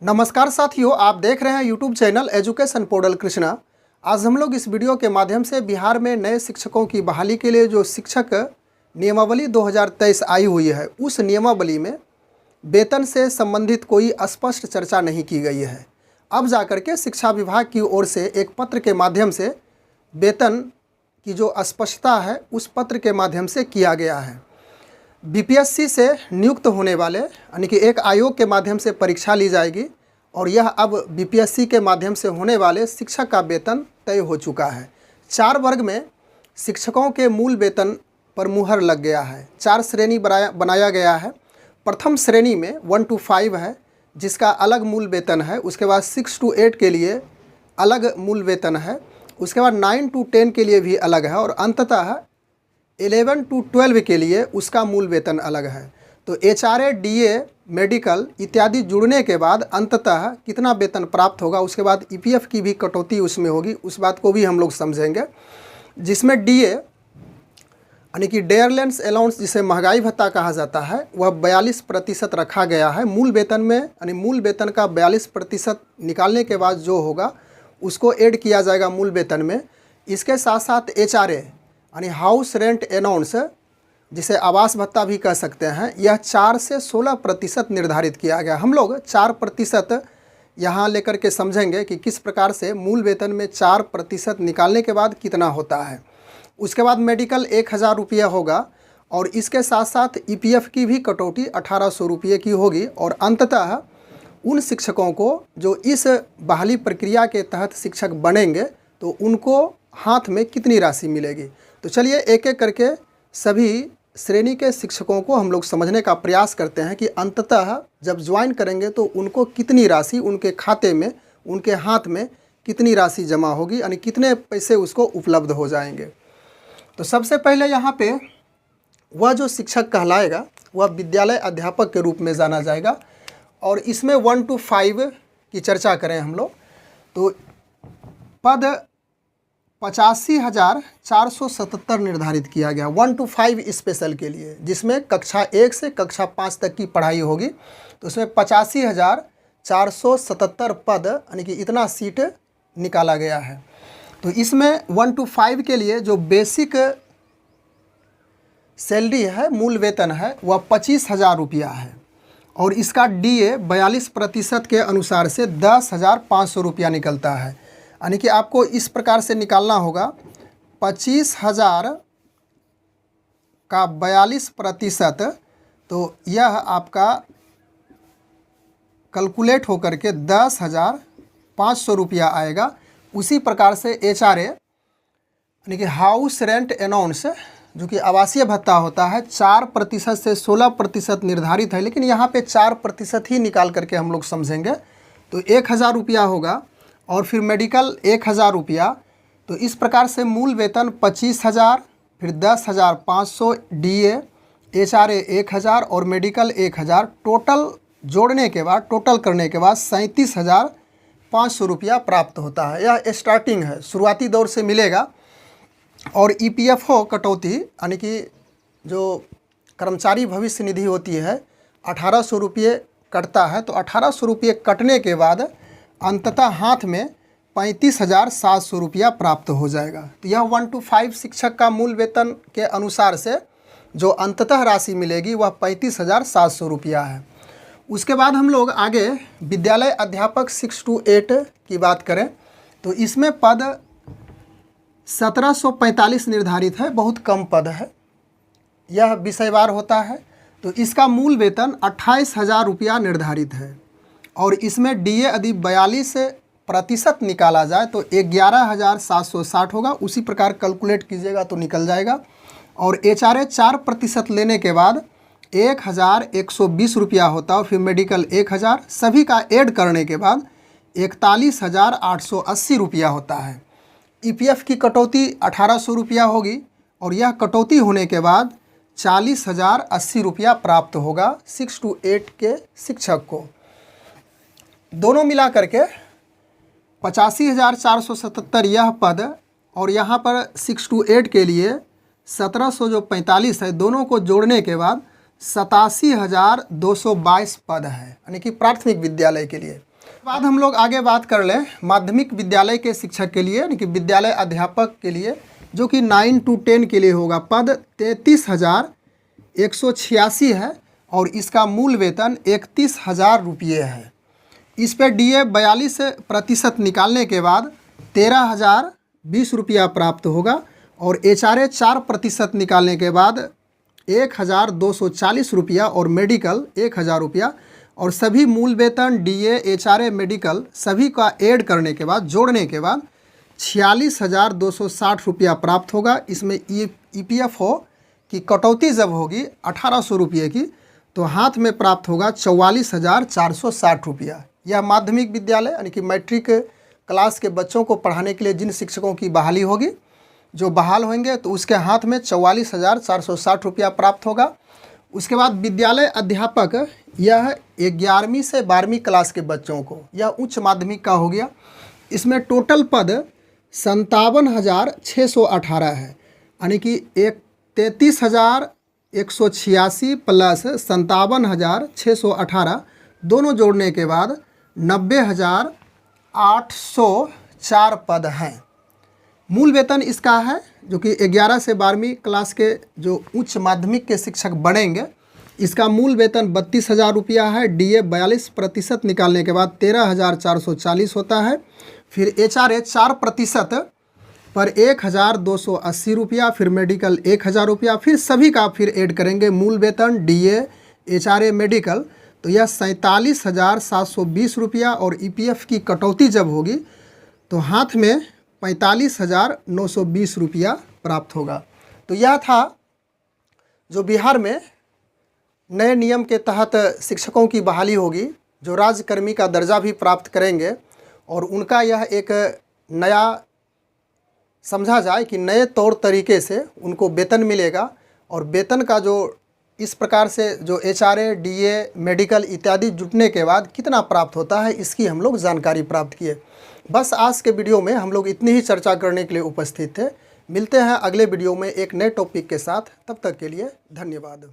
नमस्कार साथियों, आप देख रहे हैं YouTube channel education portal Krishna. आज हम लोग इस वीडियो के माध्यम से बिहार में नए शिक्षकों की बहाली के लिए जो शिक्षक नियमावली 2023 आई हुई है, उस नियमावली में वेतन से संबंधित कोई स्पष्ट चर्चा नहीं की गई है। अब जाकर के शिक्षा विभाग की ओर से एक पत्र के माध्यम से वेतन की जो स्पष्टता है, उस पत्र के माध्यम से किया गया है। बीपीएससी से नियुक्त होने वाले यानी कि एक आयोग के माध्यम से परीक्षा ली जाएगी और यह अब बीपीएससी के माध्यम से होने वाले शिक्षक का वेतन तय हो चुका है। 4 वर्ग में शिक्षकों के मूल वेतन पर मुहर लग गया है। 4 श्रेणी बनाया गया है। प्रथम श्रेणी में 1 to 5 है, जिसका अलग मूल वेतन है। उसके बाद 6 to 8 के लिए अलग मूल वेतन है। उसके बाद 9 to 10 के लिए भी अलग है और अंततः 11 to 12 के लिए उसका मूल वेतन अलग है। तो एचआरए, डीए, मेडिकल इत्यादि जुड़ने के बाद अंततः कितना वेतन प्राप्त होगा, उसके बाद ईपीएफ की भी कटौती उसमें होगी, उस बात को भी हम लोग समझेंगे। जिसमें डीए यानी कि डेयरलेंस अलाउंस, जिसे महंगाई भत्ता कहा जाता है, वह 42% रखा गया है मूल वेतन में। यानी मूल वेतन का 42% निकालने के बाद जो होगा उसको ऐड किया जाएगा मूल वेतन में। इसके साथ साथ एचआरए यानी हाउस रेंट अलाउंस, जिसे आवास भत्ता भी कह सकते हैं, यह 4 से 16% निर्धारित किया गया। हम लोग 4% यहाँ लेकर के समझेंगे कि किस प्रकार से मूल वेतन में 4% निकालने के बाद कितना होता है। उसके बाद मेडिकल 1000 रुपया होगा और इसके साथ साथ ईपीएफ की भी कटौती 1800 रुपये की होगी। और अंततः उन शिक्षकों को जो इस बहाली प्रक्रिया के तहत शिक्षक बनेंगे तो उनको हाथ में कितनी राशि मिलेगी। तो चलिए एक एक करके सभी श्रेणी के शिक्षकों को हम लोग समझने का प्रयास करते हैं कि अंततः जब ज्वाइन करेंगे तो उनको कितनी राशि उनके खाते में, उनके हाथ में कितनी राशि जमा होगी, यानी कितने पैसे उसको उपलब्ध हो जाएंगे। तो सबसे पहले यहाँ पे वह जो शिक्षक कहलाएगा वह विद्यालय अध्यापक के रूप में जाना जाएगा। और इसमें 1 to 5 की चर्चा करें हम लोग तो पद 85,477 निर्धारित किया गया 1 to 5 स्पेशल के लिए, जिसमें कक्षा 1 से कक्षा 5 तक की पढ़ाई होगी। तो उसमें 85,477 पद यानी कि इतना सीट निकाला गया है। तो इसमें 1 to 5 के लिए जो बेसिक सैलरी है, मूल वेतन है, वह 25,000 रुपया है। और इसका डीए 42% के अनुसार से 10,500 रुपया निकलता है। यानी कि आपको इस प्रकार से निकालना होगा, 25,000 का 42%, तो यह आपका कैलकुलेट होकर के 10,500 रुपया आएगा। उसी प्रकार से एचआरए यानी कि हाउस रेंट अलाउंस, जो कि आवासीय भत्ता होता है, 4% से 16% निर्धारित है, लेकिन यहाँ पे 4% ही निकाल करके हम लोग समझेंगे। तो 1,000 रुपया होगा। और फिर मेडिकल 1,000 रुपया। तो इस प्रकार से मूल वेतन 25,000, फिर 10,500 डीए, एचआरए 1,000 और मेडिकल 1,000, टोटल जोड़ने के बाद, टोटल करने के बाद 37,500 रुपया प्राप्त होता है। यह स्टार्टिंग है, शुरुआती दौर से मिलेगा। और ईपीएफओ कटौती यानी कि जो कर्मचारी भविष्य निधि होती है, 1800 रुपये कटता है। तो 1800 रुपये कटने के बाद अंततः हाथ में 35,700 रुपया प्राप्त हो जाएगा। तो यह 1 to 5 शिक्षक का मूल वेतन के अनुसार से जो अंततः राशि मिलेगी वह 35,700 रुपया है। उसके बाद हम लोग आगे विद्यालय अध्यापक 6 to 8 की बात करें तो इसमें पद 1745 निर्धारित है, बहुत कम पद है। यह विषयवार होता है। तो इसका मूल वेतन 28,000 रुपया निर्धारित है। और इसमें डीए यदि 42% निकाला जाए तो 11,760 होगा। उसी प्रकार कैलकुलेट कीजिएगा तो निकल जाएगा। और एचआरए 4% लेने के बाद 1,120 रुपया होता है। फिर मेडिकल 1,000, सभी का ऐड करने के बाद 41,880 रुपया होता है। ईपीएफ की कटौती 1800 रुपया होगी और यह कटौती होने के बाद 40,080 रुपया प्राप्त होगा 6 to 8 के शिक्षक को। दोनों मिला करके 85,477 यह पद और यहाँ पर 6 to 8 के लिए 1745 है, दोनों को जोड़ने के बाद 87,222 पद है, यानी कि प्राथमिक विद्यालय के लिए। बाद हम लोग आगे बात कर लें माध्यमिक विद्यालय के शिक्षक के लिए, यानी कि विद्यालय अध्यापक के लिए, जो कि 9 to 10 के लिए होगा। पद 33,186 है और इसका मूल वेतन 31,000 रुपये है। इस पर DA 42% निकालने के बाद 13,020 रुपया प्राप्त होगा और HRA 4% निकालने के बाद 1,240 रुपया और मेडिकल 1,000 रुपया, और सभी मूल वेतन DA HRA मेडिकल सभी का ऐड करने के बाद, जोड़ने के बाद 46,260 रुपया प्राप्त होगा। इसमें EPFO की कटौती जब होगी 1,800 रुपये की, तो हाथ में प्राप्त होगा 44,460 रुपया। यह माध्यमिक विद्यालय यानी कि मैट्रिक क्लास के बच्चों को पढ़ाने के लिए जिन शिक्षकों की बहाली होगी, जो बहाल होंगे तो उसके हाथ में 44,460 रुपया प्राप्त होगा। उसके बाद विद्यालय अध्यापक, यह 11वीं से 12वीं क्लास के बच्चों को, यह उच्च माध्यमिक का हो गया। इसमें टोटल पद 57,618 है, यानी कि 33,186 प्लस 57,618 दोनों जोड़ने के बाद 90,804 पद हैं। मूल वेतन इसका है, जो कि 11 से 12वीं क्लास के जो उच्च माध्यमिक के शिक्षक बनेंगे, इसका मूल वेतन 32,000 रुपया है। DA 42% निकालने के बाद 13,440 होता है। फिर HRA 4% पर 1,280 रुपया, फिर मेडिकल 1,000 रुपया, फिर सभी का फिर ऐड करेंगे मूल वेतन DA HRA मेडिकल, तो यह 47,720 रुपया और EPF की कटौती जब होगी तो हाथ में 45,920 रुपया प्राप्त होगा। तो यह था जो बिहार में नए नियम के तहत शिक्षकों की बहाली होगी, जो राज्यकर्मी का दर्जा भी प्राप्त करेंगे, और उनका यह एक नया समझा जाए कि नए तौर तरीके से उनको वेतन मिलेगा। और वेतन का जो इस प्रकार से जो HRA DA मेडिकल इत्यादि जुटने के बाद कितना प्राप्त होता है, इसकी हम लोग जानकारी प्राप्त किए। बस आज के वीडियो में हम लोग इतनी ही चर्चा करने के लिए उपस्थित थे। मिलते हैं अगले वीडियो में एक नए टॉपिक के साथ, तब तक के लिए धन्यवाद।